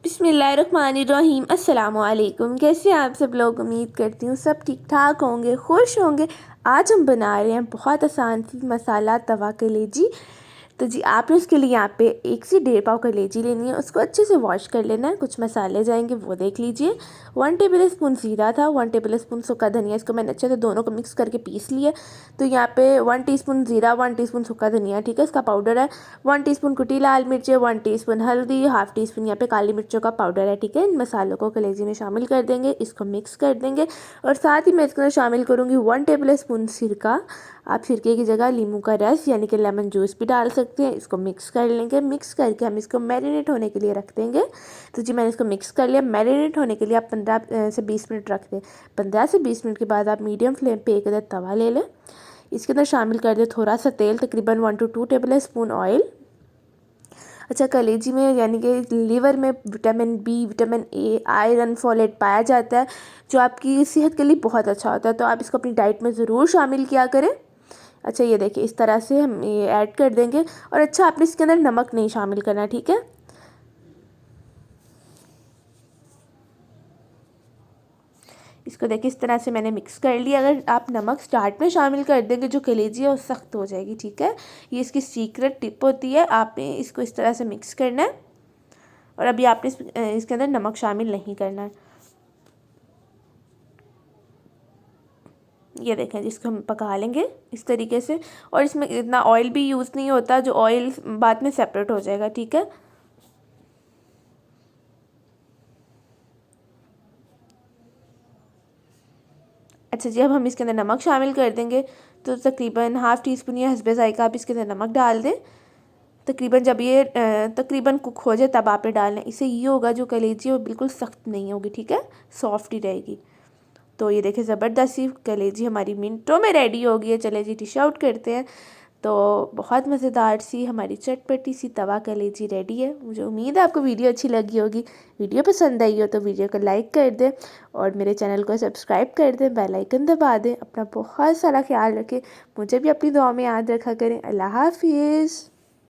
बिस्मिल्लाहिर्रहमानिर्रहीम। अस्सलामुअलैकुम। कैसे हैं आप सब लोग? उम्मीद करती हूँ सब ठीक ठाक होंगे, खुश होंगे। आज हम बना रहे हैं बहुत आसान सी मसाला तवा कलेजी। तो जी आपने उसके लिए यहाँ पे 1 से 1.5 पाव कलेजी लेनी है, उसको अच्छे से वॉश कर लेना है। कुछ मसाले जाएंगे वो देख लीजिए। 1 टेबल स्पून ज़ीरा था, 1 टेबल स्पून सूखा धनिया, इसको मैंने अच्छे से दोनों को मिक्स करके पीस लिया। तो यहाँ पे 1 टीस्पून ज़ीरा, 1 टीस्पून सूखा धनिया, ठीक है, इसका पाउडर है। 1 टीस्पून कुटी लाल मिर्चें, 1 टीस्पून हल्दी, हाफ टी स्पून यहाँ पे काली मिर्चों का पाउडर है, ठीक है। इन मसालों को कलेजी में शामिल कर देंगे, इसको मिक्स कर देंगे। और साथ ही मैं इसके अंदर शामिल करूँगी 1 टेबल स्पून सिरका। आप सिरके की जगह नींबू का रस यानी कि लेमन जूस भी डाल सकते हैं। इसको मिक्स कर लेंगे। मिक्स करके हम इसको मैरिनेट होने के लिए रख देंगे। तो जी मैंने इसको मिक्स कर लिया। मैरिनेट होने के लिए आप 15 से 20 मिनट रख दें। 15 से 20 मिनट के बाद आप मीडियम फ्लेम पे एक तवा ले लें। इसके अंदर शामिल कर दें थोड़ा सा तेल, तकरीबन 1 to 2 टेबल स्पून ऑयल। अच्छा, कलेजी में यानी कि लीवर में vitamin B, vitamin A, iron, folate पाया जाता है, जो आपकी सेहत के लिए बहुत अच्छा होता है। तो आप इसको अपनी डाइट में ज़रूर शामिल किया करें। अच्छा, ये देखिए इस तरह से हम ये ऐड कर देंगे। और अच्छा, आपने इसके अंदर नमक नहीं शामिल करना, ठीक है। इसको देखिए इस तरह से मैंने मिक्स कर लिया। अगर आप नमक स्टार्ट में शामिल कर देंगे, जो कलेजी है वो सख्त हो जाएगी, ठीक है। ये इसकी सीक्रेट टिप होती है। आपने इसको इस तरह से मिक्स करना है और अभी आपने इसके अंदर नमक शामिल नहीं करना है। ये देखें, जिसको हम पका लेंगे इस तरीके से। और इसमें इतना ऑयल भी यूज़ नहीं होता, जो ऑयल बाद में सेपरेट हो जाएगा, ठीक है। अच्छा जी, अब हम इसके अंदर नमक शामिल कर देंगे। तो तकरीबन हाफ़ टी स्पून या हस्बे ज़ायक़ा आप इसके अंदर नमक डाल दें। तकरीबन जब ये तकरीबन कुक हो जाए तब आप डालना। इससे ये होगा जो कलेजी है वो बिल्कुल सख्त नहीं होगी, ठीक है, सॉफ्ट ही रहेगी। तो ये देखिए ज़बरदस्त सी कलेजी हमारी मिनटों में रेडी हो गई है। चले जी डिश आउट करते हैं। तो बहुत मज़ेदार सी हमारी चटपटी सी तवा कलेजी रेडी है। मुझे उम्मीद है आपको वीडियो अच्छी लगी होगी। वीडियो पसंद आई हो तो वीडियो को लाइक कर दें और मेरे चैनल को सब्सक्राइब कर दें, बेल आइकन दबा दें। अपना बहुत सारा ख्याल रखें। मुझे भी अपनी दुआ में याद रखा करें। अल्लाह हाफिज़।